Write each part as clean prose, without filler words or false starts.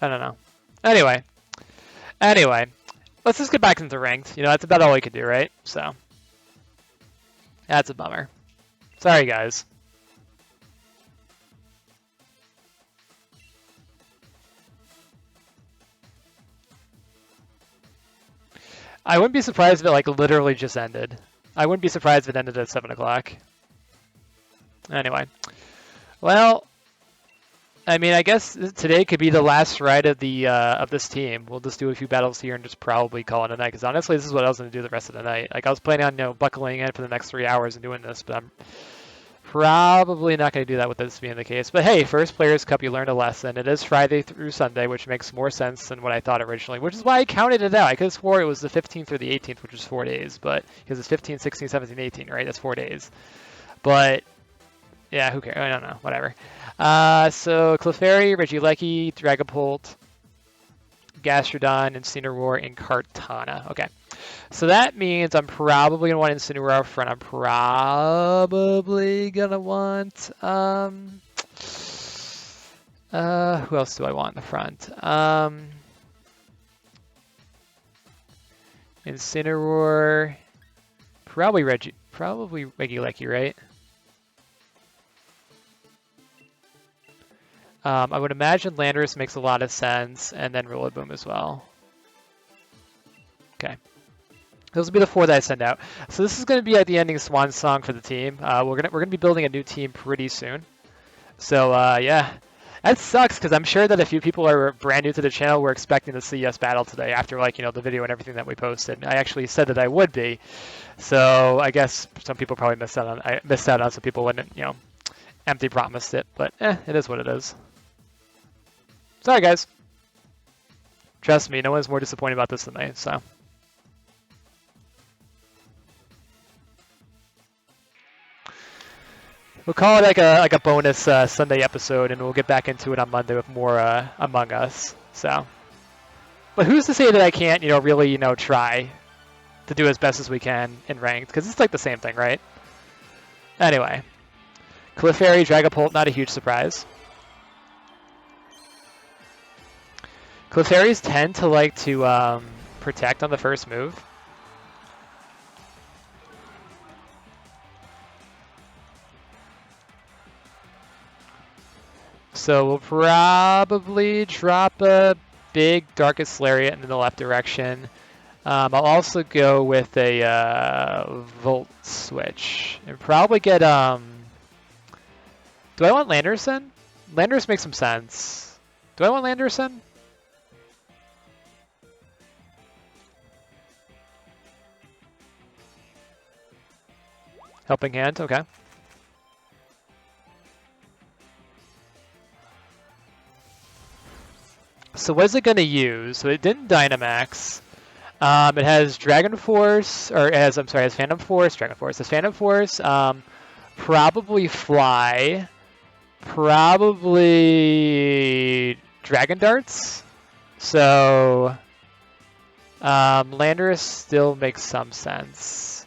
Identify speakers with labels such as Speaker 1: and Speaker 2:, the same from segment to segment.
Speaker 1: I don't know. Anyway, let's just get back into ranked. You know, that's about all we could do, right? So that's a bummer. Sorry, guys. I wouldn't be surprised if it like literally just ended. I wouldn't be surprised if it ended at 7 o'clock. Anyway, well, I mean, I guess today could be the last ride of the of this team. We'll just do a few battles here and just probably call it a night. Because honestly, this is what I was going to do the rest of the night. Like I was planning on buckling in for the next 3 hours and doing this, but I'm probably not going to do that with this being the case. But hey, first Players Cup, you learned a lesson. It is Friday through Sunday, which makes more sense than what I thought originally, which is why I counted it out. I could have swore it was the 15th or the 18th, which is 4 days, but because it's 15, 16, 17, 18, right? That's 4 days. But yeah, who cares? I don't know. Whatever. So Clefairy, Regieleki, Dragapult, Gastrodon, Incineroar, and Kartana. Okay. So that means I'm probably going to want Incineroar up front. I'm probably going to want... who else do I want in the front? Incineroar, probably Regieleki, right? I would imagine Landorus makes a lot of sense, and then Rillaboom as well. Okay. Those will be the 4 that I send out. So this is going to be like the ending swan song for the team. We're gonna be building a new team pretty soon. So yeah, that sucks because I'm sure that a few people are brand new to the channel were expecting to see us battle today after like the video and everything that we posted. I actually said that I would be. So I guess some people probably missed out on. I missed out on some people wouldn't empty promised it, but it is what it is. Sorry guys. Trust me, no one's more disappointed about this than me. So. We'll call it like a bonus Sunday episode, and we'll get back into it on Monday with more Among Us. So, but who's to say that I can't, really, try to do as best as we can in ranked? Because it's like the same thing, right? Anyway, Clefairy, Dragapult, not a huge surprise. Clefairies tend to like to protect on the first move. So we'll probably drop a big Darkest Lariat in the left direction. I'll also go with a Volt Switch. And probably get... do I want Landerson? Landorus makes some sense. Do I want Landerson? Helping Hand, okay. So what is it going to use? So it didn't Dynamax. It has Dragon Force, or it has Phantom Force, Dragon Force. It has Phantom Force, probably Fly, probably Dragon Darts. So Landorus still makes some sense.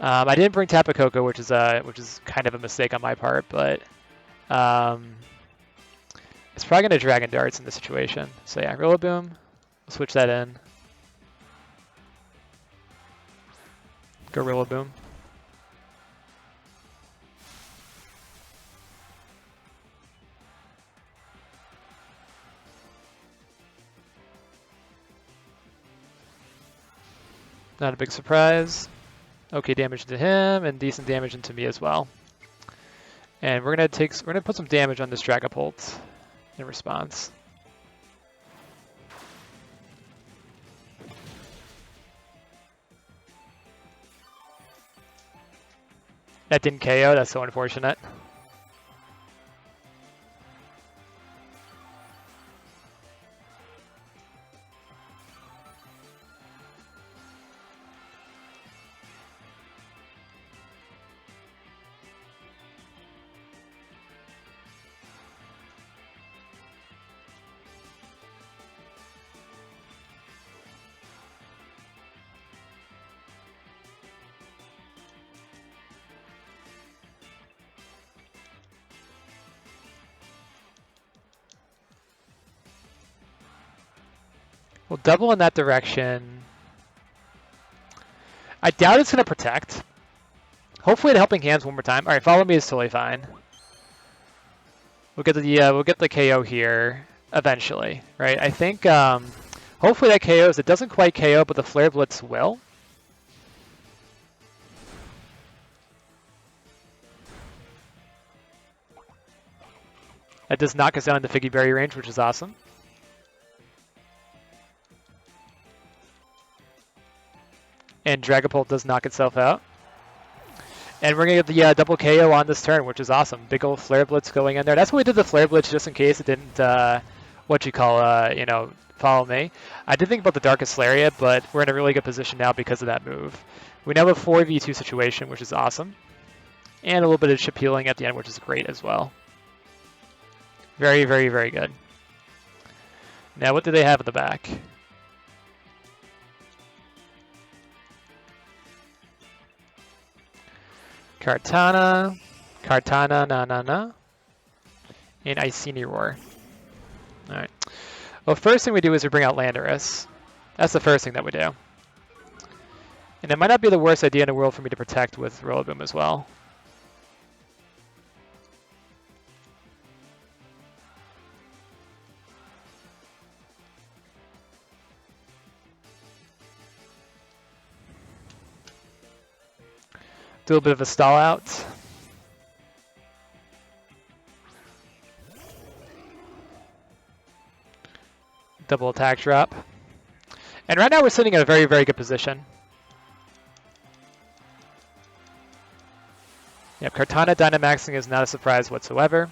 Speaker 1: I didn't bring Tapu Koko, which is kind of a mistake on my part, but it's probably going to Dragon Darts in this situation. So yeah, Rillaboom. We'll switch that in. Go Rillaboom. Not a big surprise. Okay damage to him and decent damage into me as well. And we're gonna put some damage on this Dragapult in response. That didn't KO, that's so unfortunate. We'll double in that direction. I doubt it's going to protect. Hopefully, the helping hands one more time. All right, follow me is totally fine. We'll get the KO here eventually, right? I think hopefully that KOs. It doesn't quite KO, but the Flare Blitz will. That does knock us down into Figgy Berry range, which is awesome. And Dragapult does knock itself out. And we're going to get the double KO on this turn, which is awesome. Big old Flare Blitz going in there. That's why we did the Flare Blitz, just in case it didn't, follow me. I did think about the Darkest Lariat, but we're in a really good position now because of that move. We now have a 4v2 situation, which is awesome. And a little bit of chip healing at the end, which is great as well. Very, very, very good. Now, what do they have at the back? Kartana, na, and Incineroar. Alright. Well, first thing we do is we bring out Landorus. That's the first thing that we do. And it might not be the worst idea in the world for me to protect with Rillaboom as well. Do a bit of a stall out. Double attack drop. And right now we're sitting in a very, very good position. Yep, Kartana Dynamaxing is not a surprise whatsoever.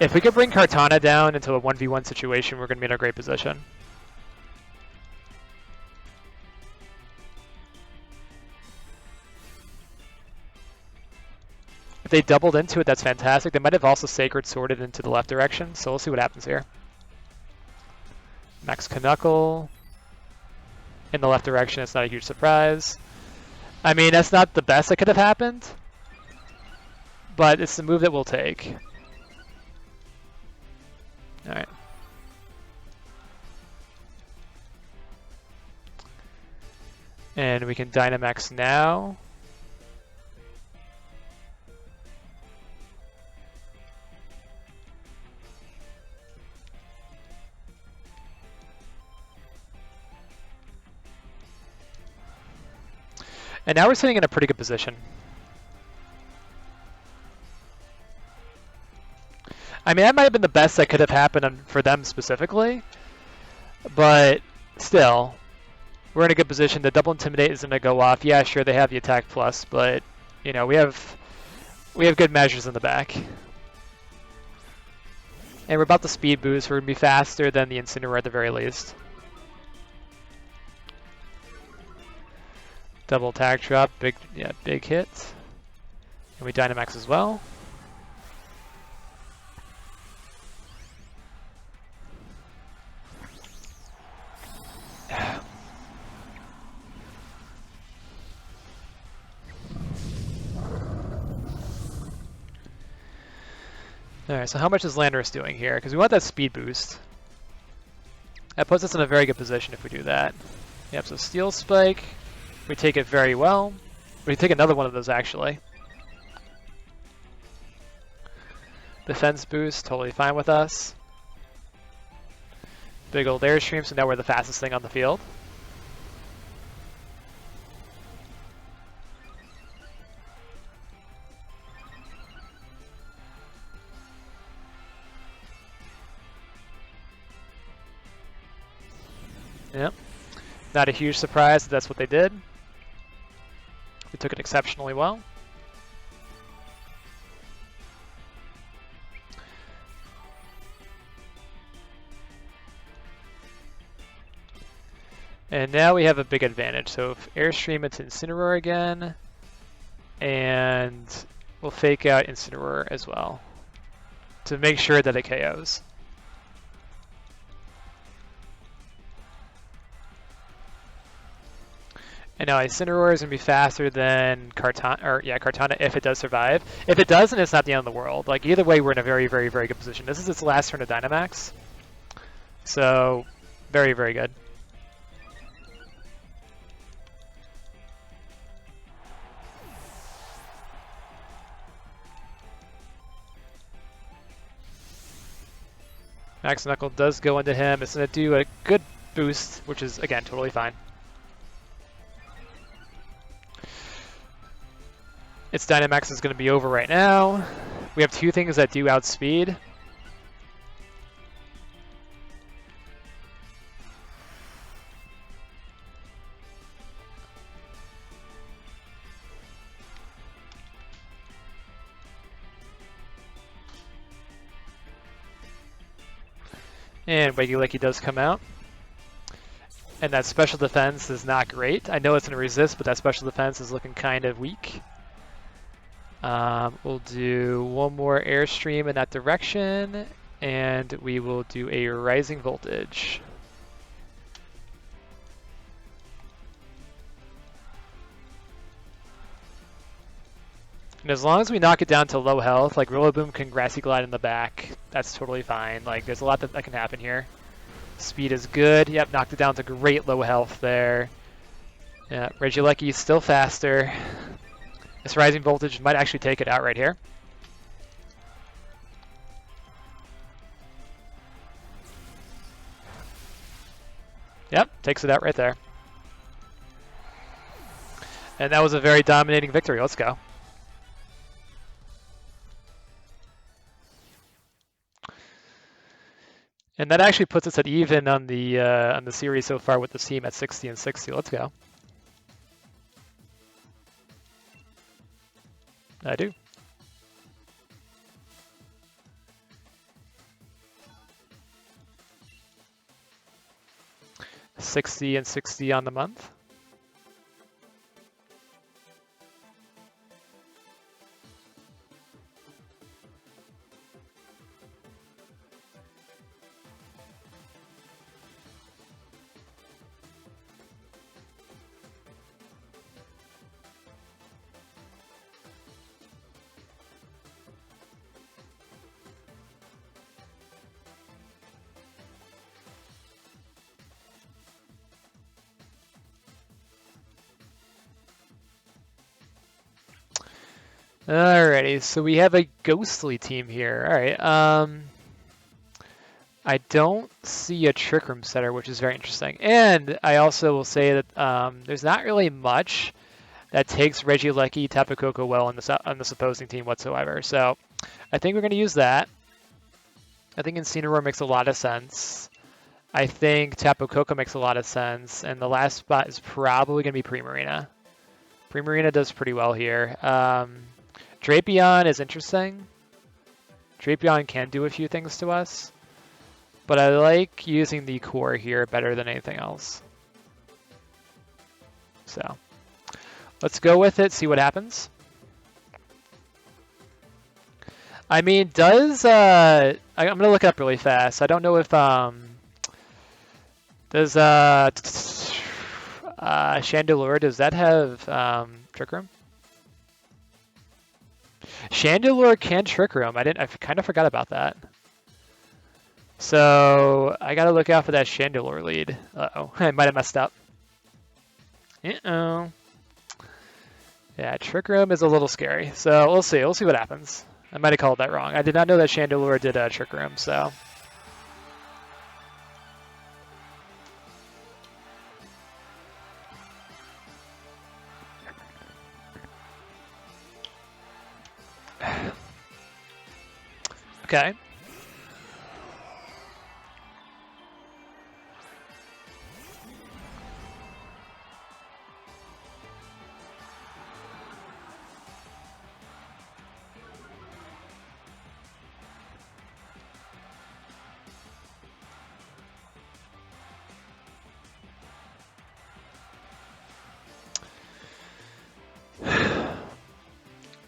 Speaker 1: If we could bring Kartana down into a 1v1 situation, we're going to be in a great position. If they doubled into it, that's fantastic. They might have also Sacred Sworded into the left direction, so we'll see what happens here. Max Knuckle in the left direction, it's not a huge surprise. I mean, that's not the best that could have happened, but it's the move that we'll take. Alright. And we can Dynamax now. And now we're sitting in a pretty good position. I mean, that might have been the best that could have happened for them specifically, but still, we're in a good position. The double intimidate is going to go off. Yeah, sure, they have the attack plus, but you know, we have good measures in the back. And we're about the speed boost. We're going to be faster than the Incineroar at the very least. Double attack drop, big hit. And we Dynamax as well. Alright, so how much is Landorus doing here? Because we want that speed boost. That puts us in a very good position if we do that. Yep, so Steel Spike. We take it very well. We take another one of those, actually. Defense boost, totally fine with us. Big old Airstream, so now we're the fastest thing on the field. Yep. Not a huge surprise that that's what they did. We took it exceptionally well. And now we have a big advantage. So if Airstream into Incineroar again, and we'll fake out Incineroar as well to make sure that it KOs. I know Incineroar is going to be faster than Kartana if it does survive. If it doesn't, it's not the end of the world. Like, either way, we're in a very, very, very good position. This is its last turn of Dynamax. So, very, very good. Max Knuckle does go into him. It's going to do a good boost, which is, again, totally fine. Its Dynamax is going to be over right now. We have two things that do outspeed. And Wiggy does come out. And that special defense is not great. I know it's going to resist, but that special defense is looking kind of weak. We'll do one more Airstream in that direction, and we will do a Rising Voltage. And as long as we knock it down to low health, like Rillaboom can Grassy Glide in the back, that's totally fine. Like, there's a lot that can happen here. Speed is good. Yep, knocked it down to great low health there. Yeah, Regieleki is still faster. This Rising Voltage might actually take it out right here. Yep, takes it out right there. And that was a very dominating victory. Let's go. And that actually puts us at even on the series so far with the team at 60 and 60. Let's go. I do. $60 and $60 on the month. Alrighty, so we have a ghostly team here. Alright, I don't see a Trick Room setter, which is very interesting. And I also will say that there's not really much that takes Regieleki, Tapu Koko well on this opposing team whatsoever. So I think we're going to use that. I think Incineroar makes a lot of sense. I think Tapu Koko makes a lot of sense. And the last spot is probably going to be Primarina. Primarina does pretty well here. Drapion is interesting. Drapion can do a few things to us, but I like using the core here better than anything else. So let's go with it, see what happens. I mean, does I'm gonna look it up really fast. I don't know if does Chandelure, does that have Trick Room? Chandelure can Trick Room. I kind of forgot about that. So I gotta look out for that Chandelure lead. Uh-oh, I might have messed up. Uh-oh. Yeah, Trick Room is a little scary. So we'll see. We'll see what happens. I might have called that wrong. I did not know that Chandelure did Trick Room, so. Okay.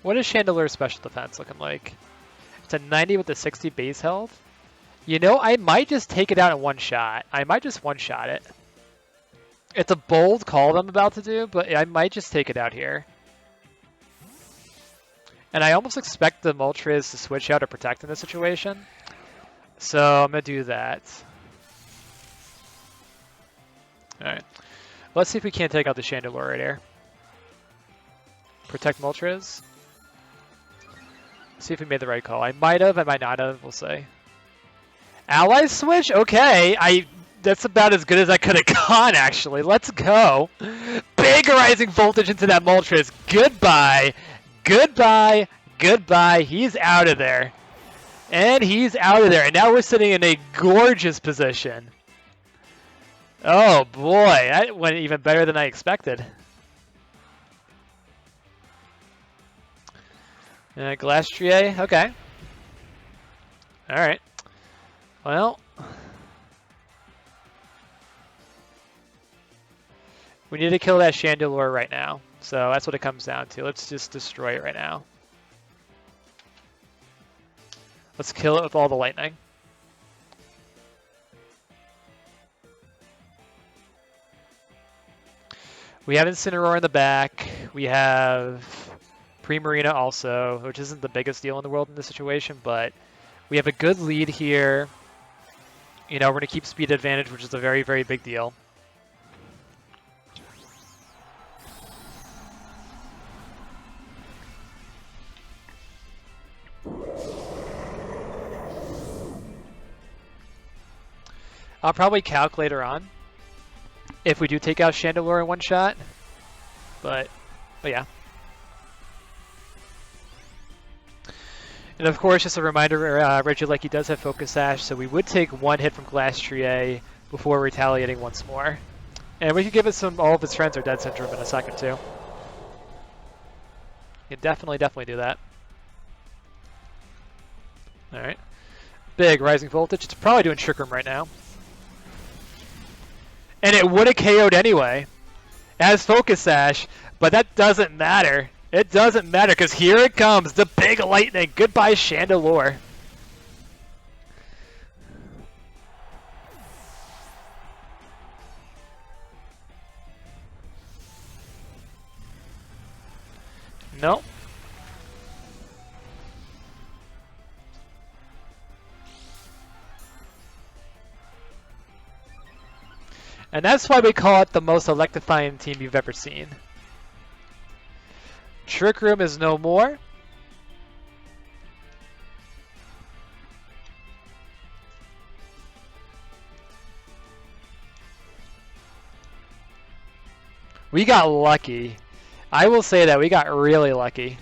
Speaker 1: What is Chandelure's special defense looking like? It's a 90 with a 60 base health. You know, I might just take it out in one shot. I might just one-shot it. It's a bold call I'm about to do, but I might just take it out here. And I almost expect the Moltres to switch out or protect in this situation. So I'm going to do that. Alright. Let's see if we can't take out the Chandelure right here. Protect Moltres. See if we made the right call. I might have, I might not have, we'll see. Ally switch? Okay, that's about as good as I could have gone, actually. Let's go. Big rising voltage into that Moltres. Goodbye. Goodbye. Goodbye. He's out of there. And he's out of there. And now we're sitting in a gorgeous position. Oh boy, that went even better than I expected. Glastrier, okay. Alright. Well. We need to kill that Chandelure right now. So that's what it comes down to. Let's just destroy it right now. Let's kill it with all the lightning. We have Incineroar in the back. We have Primarina also, which isn't the biggest deal in the world in this situation, but we have a good lead here. You know, we're going to keep speed advantage, which is a very, very big deal. I'll probably calc later on if we do take out Chandelure in one shot, but yeah. And of course, just a reminder, Regieleki does have Focus Sash, so we would take one hit from Glastrier before retaliating once more. And we can give it all of its friends are Dead Syndrome in a second too. You can definitely do that. Alright. Big Rising Voltage. It's probably doing Trick Room right now. And it would have KO'd anyway. It has Focus Sash, but that doesn't matter. It doesn't matter, because here it comes, the big lightning. Goodbye, Chandelure. Nope. And that's why we call it the most electrifying team you've ever seen. Trick Room is no more. We got lucky. I will say that we got really lucky.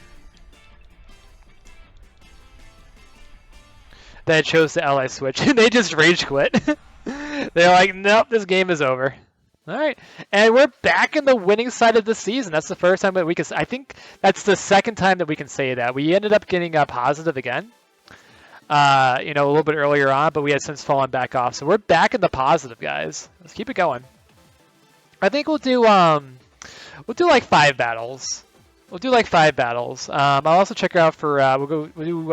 Speaker 1: That it chose the ally switch. They just rage quit. They're like, nope, this game is over. All right, and we're back in the winning side of the season. That's the first time that we can. I think that's the second time that we can say that. We ended up getting a positive again, you know, a little bit earlier on, but we had since fallen back off. So we're back in the positive, guys. Let's keep it going. I think we'll do like 5 battles. We'll do like 5 battles. I'll also check out for we'll do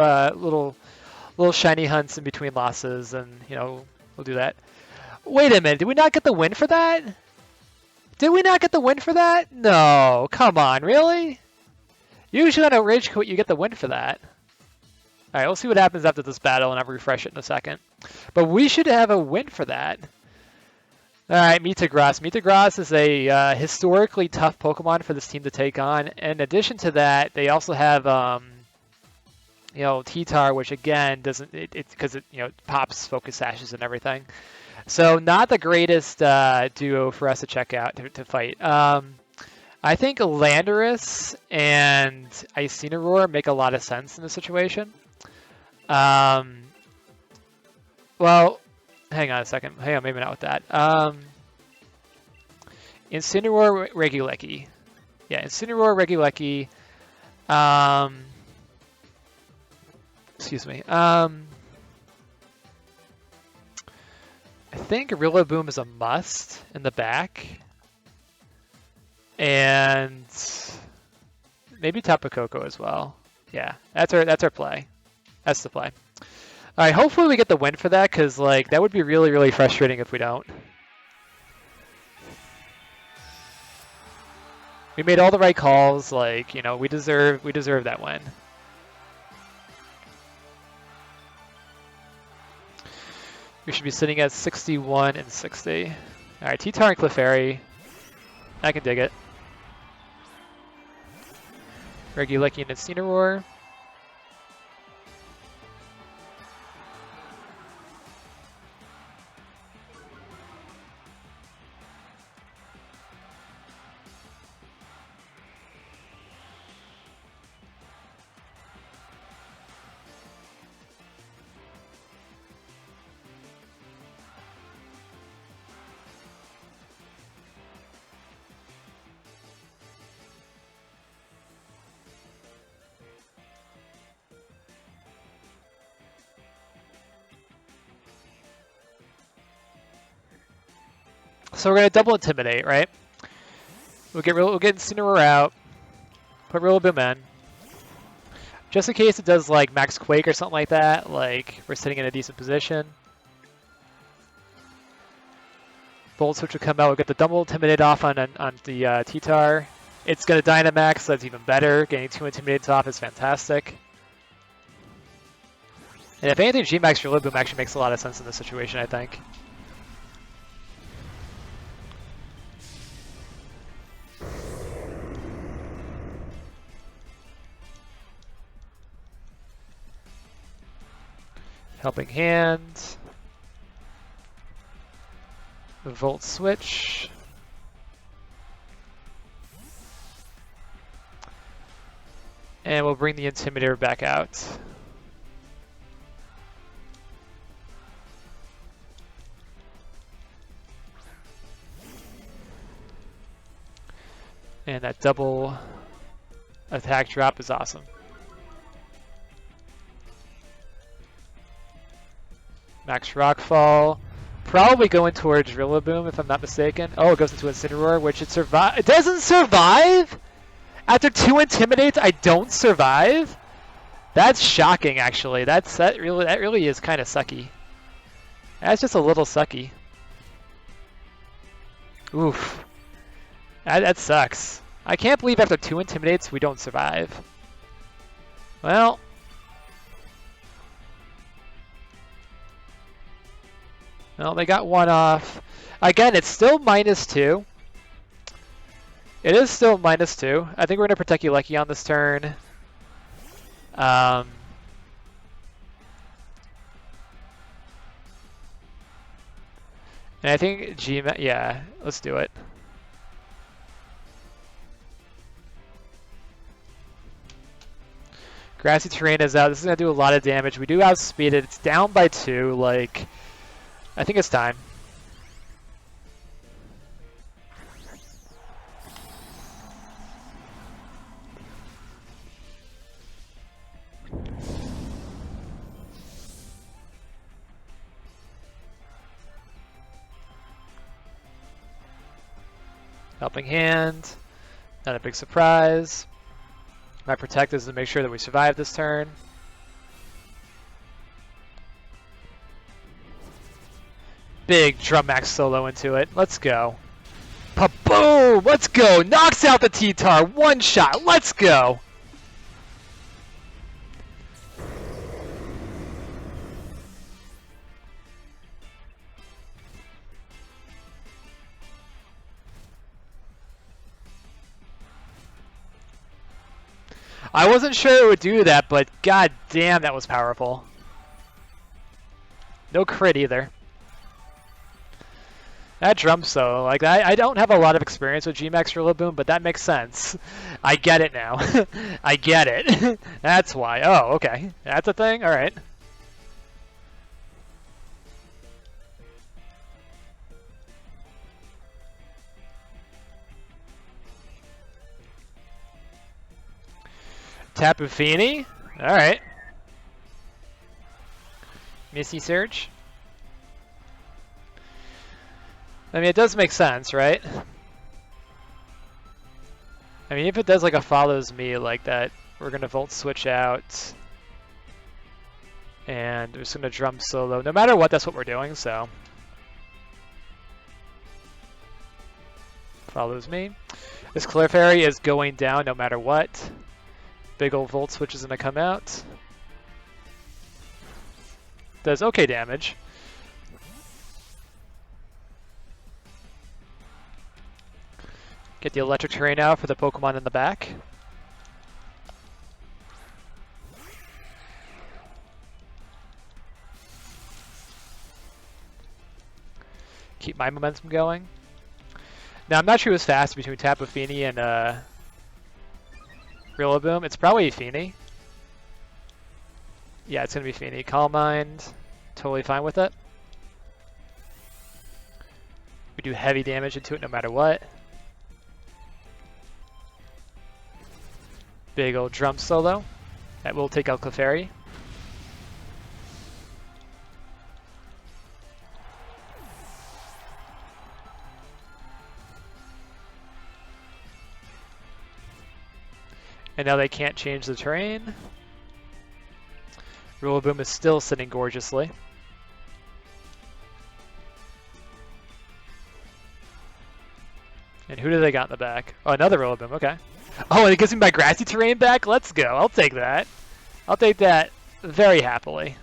Speaker 1: little shiny hunts in between losses, and you know we'll do that. Wait a minute, did we not get the win for that? Did we not get the win for that? No, come on, really? Usually on a Rage Quit you get the win for that. Alright, we'll see what happens after this battle, and I'll refresh it in a second. But we should have a win for that. Alright, Metagross. Metagross is a historically tough Pokemon for this team to take on. In addition to that, they also have, you know, T-Tar, which again doesn't, because it you know, pops Focus Sashes and everything. So not the greatest duo for us to check out, to fight. I think Landorus and Incineroar make a lot of sense in this situation. Well, hang on a second. Hang on, maybe not with that. Incineroar, Regieleki. Yeah, Incineroar, Regieleki. Excuse me. I think Rillaboom is a must in the back. And maybe Tapu Koko as well. Yeah, that's our play. That's the play. All right, hopefully we get the win for that, because like that would be really, really frustrating if we don't. We made all the right calls. Like, you know, we deserve that win. We should be sitting at 61 and 60. All right, T-Tar and Clefairy. I can dig it. Regieleki and Incineroar. So we're gonna double Intimidate, right? We'll get Incineroar out, put Rillaboom in. Just in case it does like Max Quake or something like that, like we're sitting in a decent position. Volt Switch will come out, we'll get the double Intimidate off on the T-Tar. It's gonna Dynamax, so that's even better. Getting 2 Intimidates off is fantastic. And if anything, G-Max Rillaboom actually makes a lot of sense in this situation, I think. Helping Hand. Volt Switch. And we'll bring the Intimidator back out. And that double attack drop is awesome. Max Rockfall. Probably going towards Rillaboom if I'm not mistaken. Oh, it goes into Incineroar, which it survive. It doesn't survive? After 2 Intimidates, I don't survive? That's shocking, actually. That really is kind of sucky. That's just a little sucky. Oof. That sucks. I can't believe after 2 Intimidates we don't survive. Well. Well, they got one off. Again, it's still -2. It is still -2. I think we're going to protect Ulecki on this turn. And I think yeah, let's do it. Grassy Terrain is out. This is going to do a lot of damage. We do outspeed it. It's down by 2. Like, I think it's time. Helping Hand. Not a big surprise. My Protect is to make sure that we survive this turn. Big Drum Max solo into it. Let's go. Pa-boom! Let's go! Knocks out the T-Tar. One shot. Let's go! I wasn't sure it would do that, but god damn, that was powerful. No crit either. That drum solo, like I don't have a lot of experience with G-Max Rillaboom, but that makes sense. I get it now. I get it. That's why. Oh, okay. That's a thing? Alright. Tapu Fini? Alright. Misty Surge? I mean, it does make sense, right? I mean, if it does like a follows me like that, we're going to Volt Switch out. And we're just going to drum solo. No matter what, that's what we're doing, so. follows me. This Clefairy is going down no matter what. Big old Volt Switch is going to come out. Does okay damage. Get the Electric Terrain out for the Pokemon in the back. Keep my momentum going. Now, I'm not sure who's fast between Tapu Fini and Rillaboom. It's probably Fini. Yeah, it's going to be Fini. Calm Mind. Totally fine with it. We do heavy damage into it no matter what. Big old Drum Solo. That will take out Clefairy. And now they can't change the terrain. Rillaboom is still sitting gorgeously. And who do they got in the back? Oh, another Rillaboom, okay. Oh, and it gives me my grassy terrain back? Let's go, I'll take that. I'll take that very happily.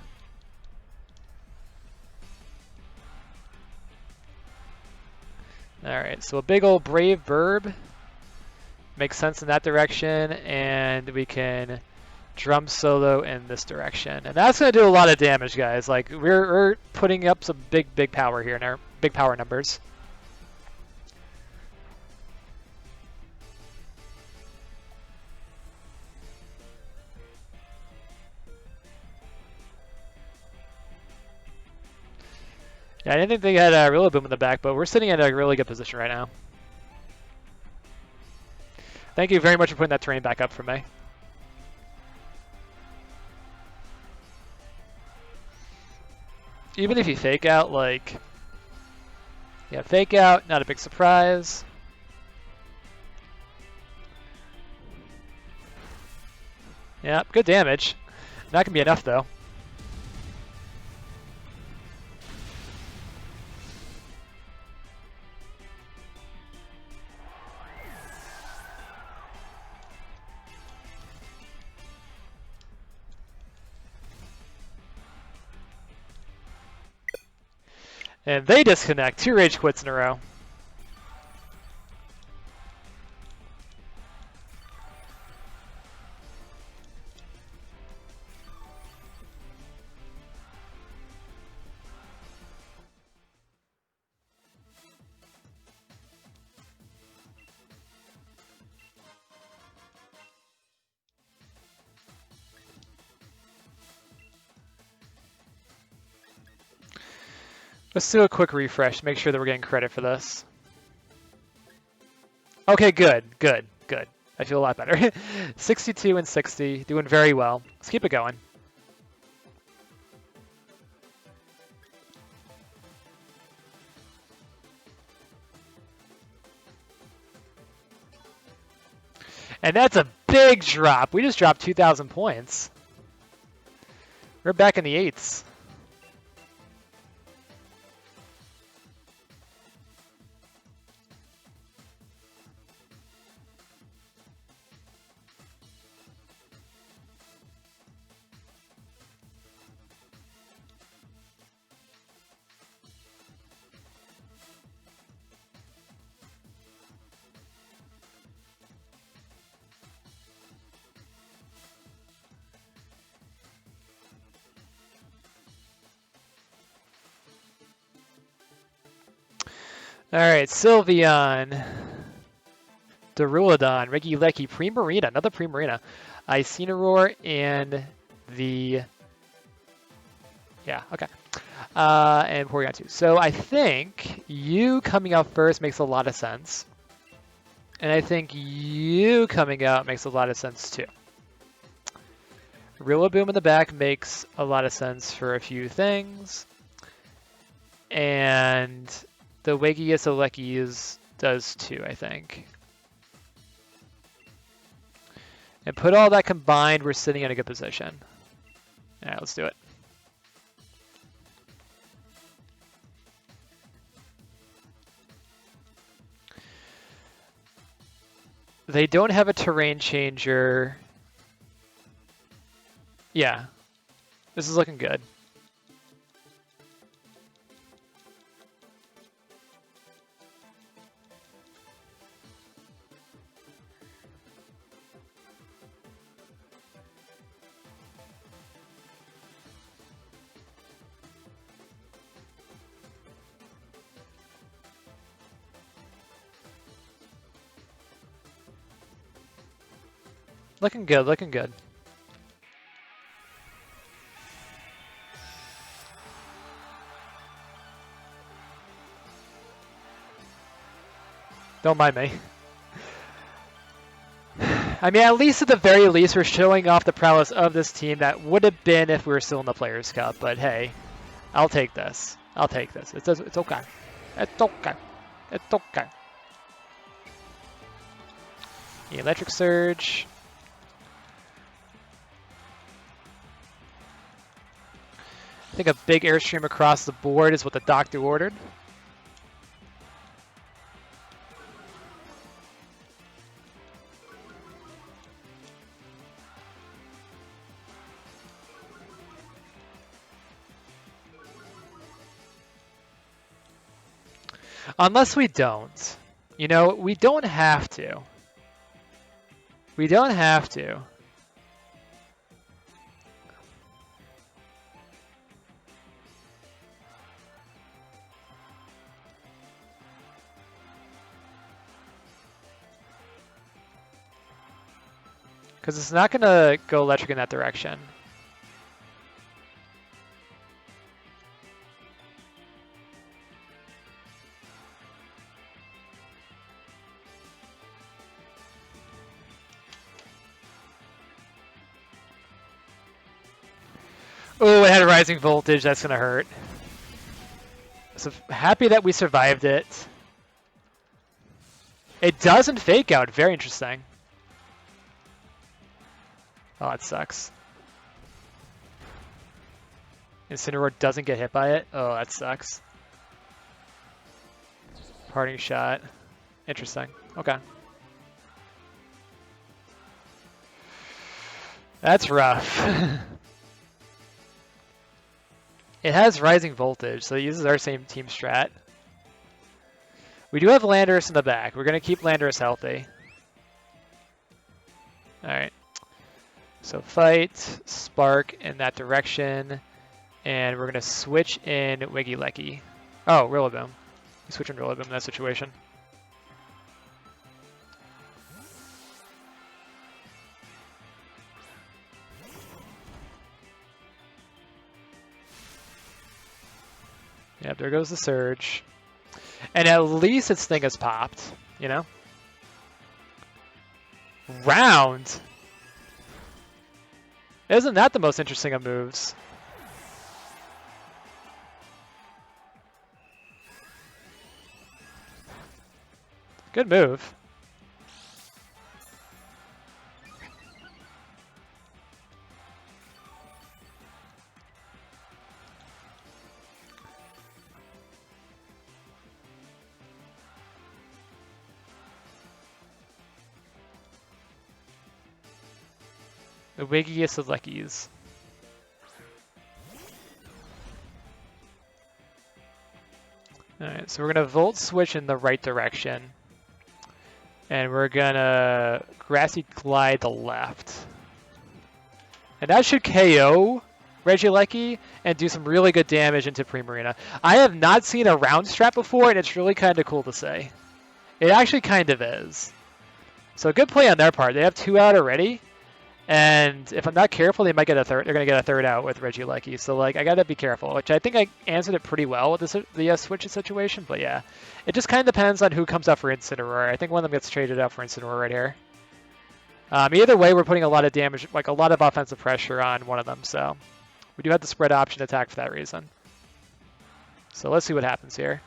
Speaker 1: Alright, so a big old Brave Burb. Makes sense in that direction, and we can Drum Solo in this direction. And that's going to do a lot of damage, guys. Like, we're putting up some big power here in our big power numbers. Yeah, I didn't think they had a Rillaboom in the back, but we're sitting in a really good position right now. Thank you very much for putting that terrain back up for me. Even if you fake out, like... Yeah, fake out, not a big surprise. Yeah, good damage. Not gonna be enough, though. And they disconnect. 2 Rage Quits in a row. Let's do a quick refresh, make sure that we're getting credit for this. Okay, good. I feel a lot better. 62 and 60, doing very well. Let's keep it going. And that's a big drop. We just dropped 2,000 points. We're back in the 8s. Alright, Sylveon, Duraludon, Regieleki, Primarina, another Primarina, Incineroar, and the... Yeah, okay. And Porygon 2. So I think you coming out first makes a lot of sense. And I think you coming out makes a lot of sense too. Rillaboom in the back makes a lot of sense for a few things. And... the Wiggius Aleki's does too, I think. And put all that combined, we're sitting in a good position. Alright, let's do it. They don't have a terrain changer. Yeah, this is looking good. Looking good, looking good. Don't mind me. I mean, at least at the very least, we're showing off the prowess of this team that would have been if we were still in the Players' Cup. But hey, I'll take this. I'll take this. It's okay. It's okay. It's okay. The Electric Surge. I think a big Airstream across the board is what the doctor ordered. Unless we don't. You know, we don't have to. We don't have to. Because it's not going to go electric in that direction. Oh, it had a rising voltage. That's going to hurt. So happy that we survived it. It doesn't fake out. Very interesting. Oh, that sucks. Incineroar doesn't get hit by it. Oh, that sucks. Parting shot. Interesting. Okay. That's rough. It has rising voltage, so it uses our same team strat. We do have Landorus in the back. We're going to keep Landorus healthy. Alright. So fight, Spark in that direction, and we're going to switch in Wiggy Lecky. Oh, Rillaboom. Switch in Rillaboom in that situation. Yep, there goes the Surge. And at least its thing has popped, you know? Round! Isn't that the most interesting of moves? Good move. The wiggiest of Leckies. Alright, so we're going to Volt Switch in the right direction. And we're going to Grassy Glide the left. And that should KO Regieleki and do some really good damage into Primarina. I have not seen a round strat before, and it's really kind of cool to say. It actually kind of is. So good play on their part. They have 2 out already. And if I'm not careful, they might get a third. They're going to get a third out with Regieleki. So like, I got to be careful, which I think I answered it pretty well with the switch situation. But yeah, it just kind of depends on who comes up for Incineroar. I think one of them gets traded out for Incineroar right here. Either way, we're putting a lot of damage, like a lot of offensive pressure on one of them. So we do have the spread option attack for that reason. So let's see what happens here.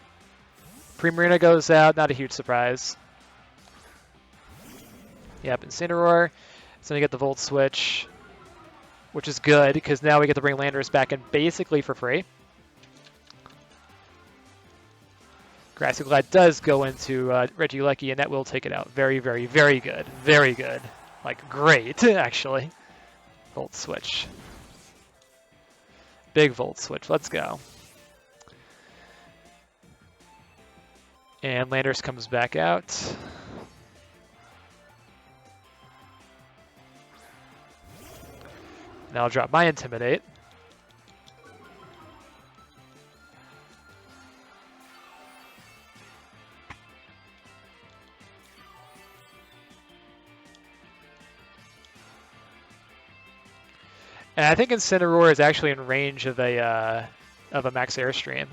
Speaker 1: Primarina goes out, not a huge surprise. Yep, Incineroar. It's going to get the Volt Switch, which is good because now we get to bring Landorus back in basically for free. Grassy Glide does go into Regieleki, and that will take it out. Very, very, very good. Very good. Like, great, actually. Volt switch. Big volt switch. Let's go. And Landers comes back out. Now I'll drop my Intimidate. And I think Incineroar is actually in range of a Max Airstream.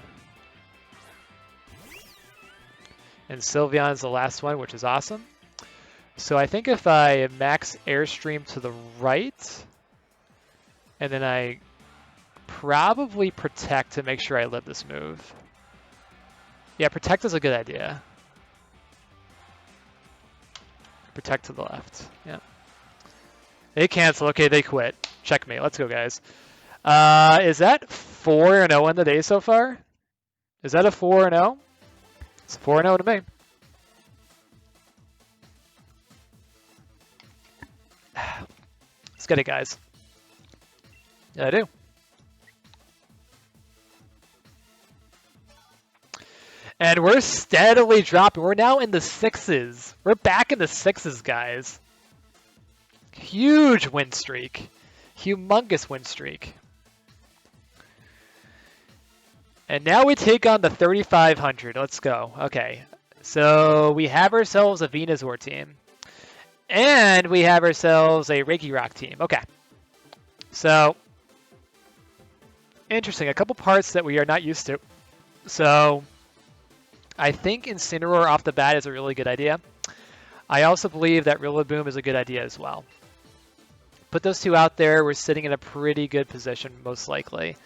Speaker 1: And Sylveon's the last one, which is awesome. So I think if I Max Airstream to the right, and then I probably Protect to make sure I live this move. Yeah, Protect is a good idea. Protect to the left, yeah. They cancel, okay, they quit. Checkmate, let's go, guys. Is that 4-0 in the day so far? Is that a 4-0? It's a 4-0 to me. Let's get it, guys. Yeah, I do. And we're steadily dropping. We're now in the 6s. We're back in the 6s, guys. Huge win streak. Humongous win streak. And now we take on the 3,500. Let's go. Okay. So we have ourselves a Venusaur team. And we have ourselves a Regirock team. Okay. So, interesting. A couple parts that we are not used to. So, I think Incineroar off the bat is a really good idea. I also believe that Rillaboom is a good idea as well. Put those two out there. We're sitting in a pretty good position, most likely.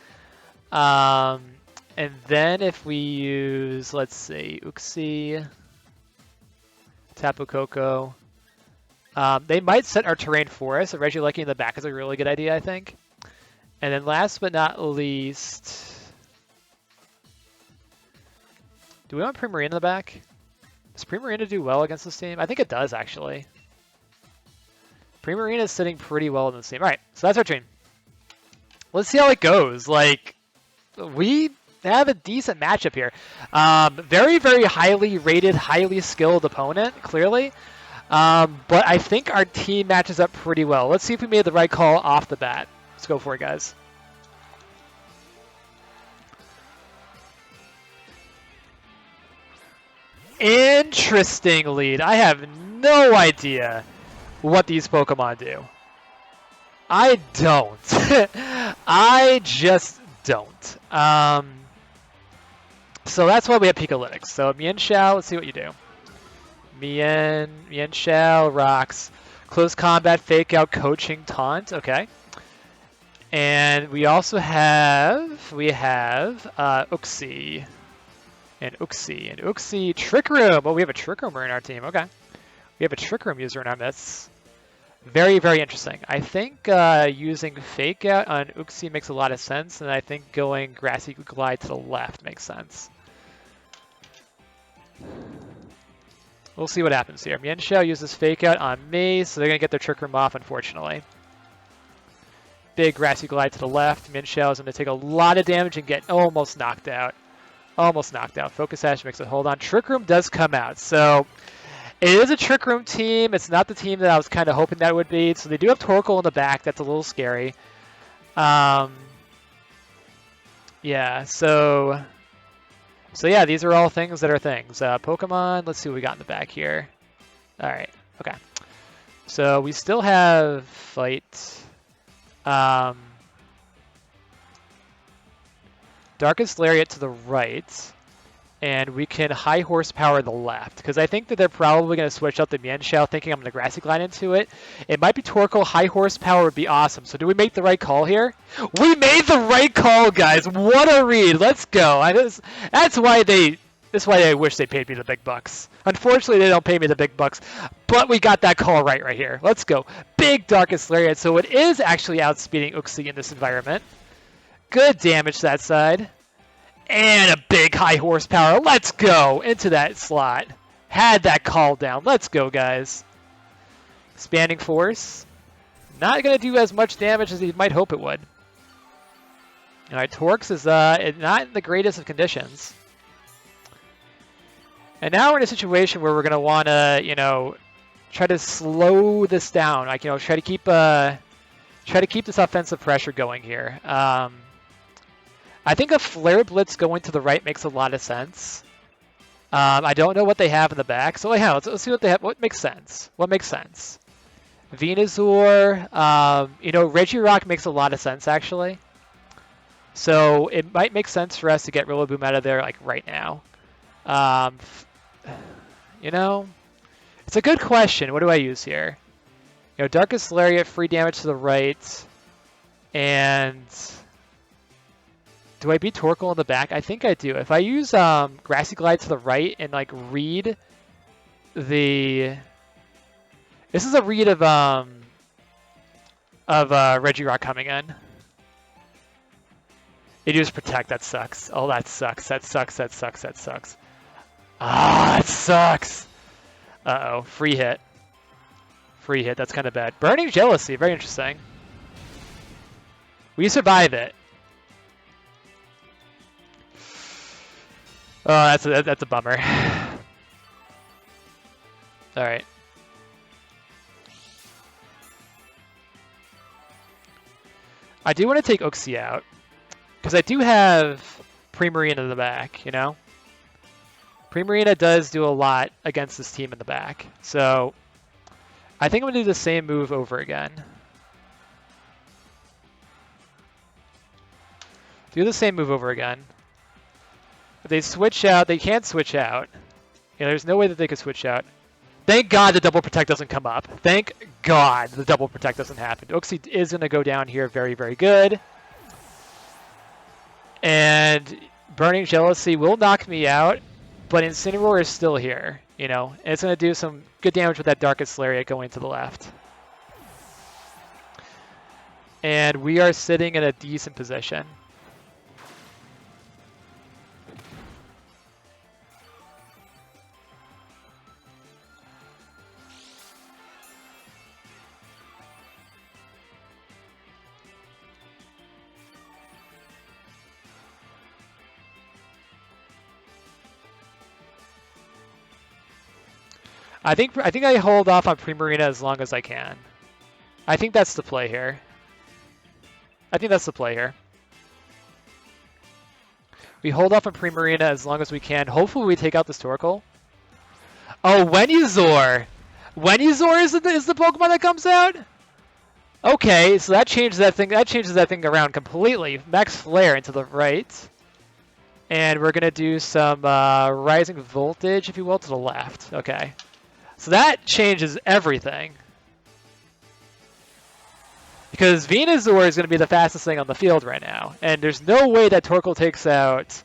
Speaker 1: And then if we use, let's see, Uxie, Tapu Koko. They might set our terrain for us. Regieleki in the back is a really good idea, I think. And then last but not least, do we want Primarina in the back? Does Primarina do well against this team? I think it does, actually. Primarina is sitting pretty well in this team. All right, so that's our team. Let's see how it goes. Like, we have a decent matchup here. Very, very highly rated, highly skilled opponent, clearly. But I think our team matches up pretty well. Let's see if we made the right call off the bat. Let's go for it, guys. Interesting lead. I have no idea what these Pokemon do. I don't. I just don't. So that's why we have Pikalytics. So Mienshao, let's see what you do. Mienshao rocks. Close combat, fake out, coaching, taunt. Okay. And we also have, Uxie. And Uxie, Trick Room. Oh, we have a Trick Roomer in our team. Okay. We have a Trick Room user in our midst. Very, very interesting. I think using Fake Out on Uxie makes a lot of sense, and I think going Grassy Glide to the left makes sense. We'll see what happens here. Mienshao uses Fake Out on me, so they're going to get their Trick Room off, unfortunately. Big Grassy Glide to the left. Mienshao is going to take a lot of damage and get almost knocked out. Almost knocked out. Focus Sash makes it hold on. Trick Room does come out, so it is a Trick Room team. It's not the team that I was kind of hoping that it would be. So they do have Torkoal in the back. That's a little scary. Yeah, so yeah, these are all things that are things. Pokemon, let's see what we got in the back here. All right, okay. So we still have Fight. Darkest Lariat to the right. And we can high horsepower the left, because I think that they're probably going to switch up the Mienshao, thinking I'm going to Grassy Glide into it. It might be Torkoal. High horsepower would be awesome. So do we make the right call here? We made the right call, guys. What a read. Let's go. That's why I wish they paid me the big bucks. Unfortunately, they don't pay me the big bucks, but we got that call right here. Let's go. Big Darkest Lariat. So it is actually outspeeding Uxie in this environment. Good damage to that side. And a big high horsepower. Let's go into that slot. Had that call down. Let's go, guys. Expanding force. Not going to do as much damage as he might hope it would. All right, Torx is not in the greatest of conditions. And now we're in a situation where we're going to want to, you know, try to slow this down. Like, you know, try to keep this offensive pressure going here. I think a Flare Blitz going to the right makes a lot of sense. I don't know what they have in the back, so yeah, let's see what they have. What makes sense? What makes sense? Venusaur, you know, Regirock makes a lot of sense actually. So it might make sense for us to get Rillaboom out of there like right now. You know, it's a good question. What do I use here? You know, Darkest Lariat, free damage to the right, and do I beat Torkoal in the back? I think I do. If I use Grassy Glide to the right and like read the, this is a read of Regirock coming in. It used Protect. That sucks. Oh, that sucks. That sucks. That sucks. That sucks. Ah, it sucks. Uh-oh. Free hit. Free hit. That's kind of bad. Burning Jealousy. Very interesting. We survive it. Oh, that's a bummer. All right. I do want to take Uxie out because I do have Primarina in the back, you know? Primarina does do a lot against this team in the back. So I think I'm going to do the same move over again. Do the same move over again. If they switch out, they can't switch out. You know, there's no way that they could switch out. Thank God the Double Protect doesn't come up. Thank God the Double Protect doesn't happen. Uxie is going to go down here very, very good. And Burning Jealousy will knock me out, but Incineroar is still here, you know, and it's going to do some good damage with that Darkest Lariat going to the left. And we are sitting in a decent position. I think I hold off on Primarina as long as I can. I think that's the play here. I think that's the play here. We hold off on Primarina as long as we can. Hopefully we take out this Torkoal. Oh, Venusaur! Venusaur is the Pokemon that comes out? Okay, so that changes that thing around completely. Max Flare into the right. And we're gonna do some Rising Voltage, if you will, to the left. Okay. So that changes everything. Because Venusaur is going to be the fastest thing on the field right now. And there's no way that Torkoal takes out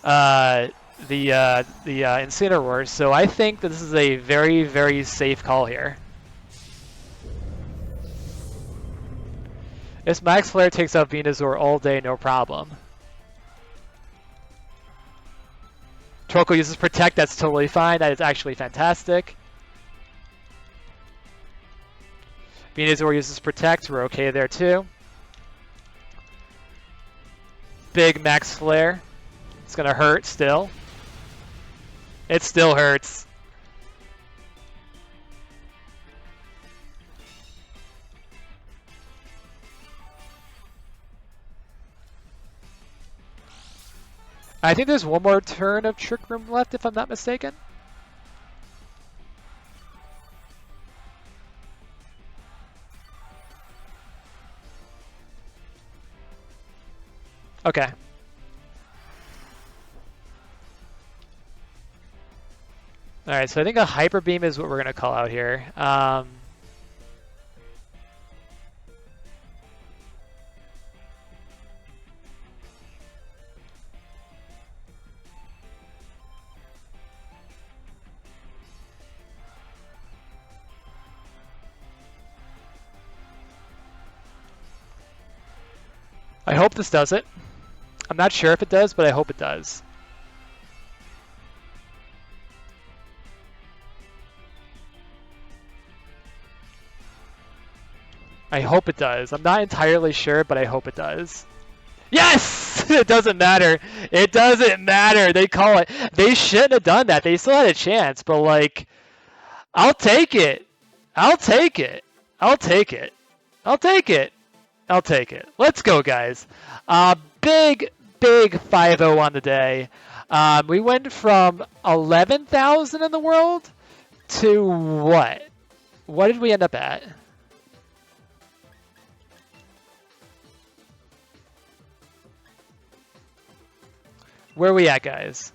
Speaker 1: the Incineroar. So I think that this is a very, very safe call here. This Max Flare takes out Venusaur all day, no problem. Torkoal uses Protect, that's totally fine. That is actually fantastic. Venusaur uses Protect, we're okay there too. Big Max Flare. It's gonna hurt still. It still hurts. I think there's one more turn of Trick Room left if I'm not mistaken. Okay. Alright, so I think a Hyper Beam is what we're going to call out here. I hope this does it. I'm not sure if it does, but I hope it does. I hope it does. I'm not entirely sure, but I hope it does. Yes! It doesn't matter. It doesn't matter. They call it. They shouldn't have done that. They still had a chance, but like, I'll take it. I'll take it. I'll take it. I'll take it. I'll take it. Let's go, guys. Big 5-0 on the day. We went from 11,000 in the world to what? What did we end up at? Where are we at, guys?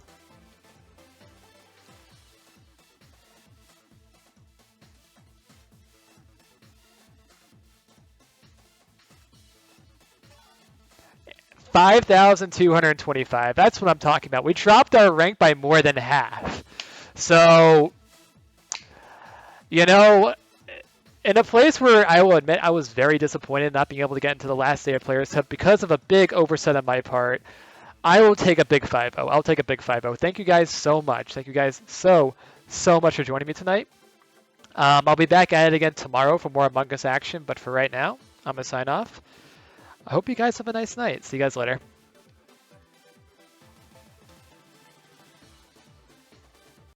Speaker 1: $5,225. That's what I'm talking about. We dropped our rank by more than half. So, you know, in a place where I will admit I was very disappointed not being able to get into the last day of Players Cup because of a big oversight on my part, I will take a big 5-0. I'll take a big 5-0. Thank you guys so much. Thank you guys so much for joining me tonight. I'll be back at it again tomorrow for more Among Us action, but for right now, I'm going to sign off. I hope you guys have a nice night. See you guys later.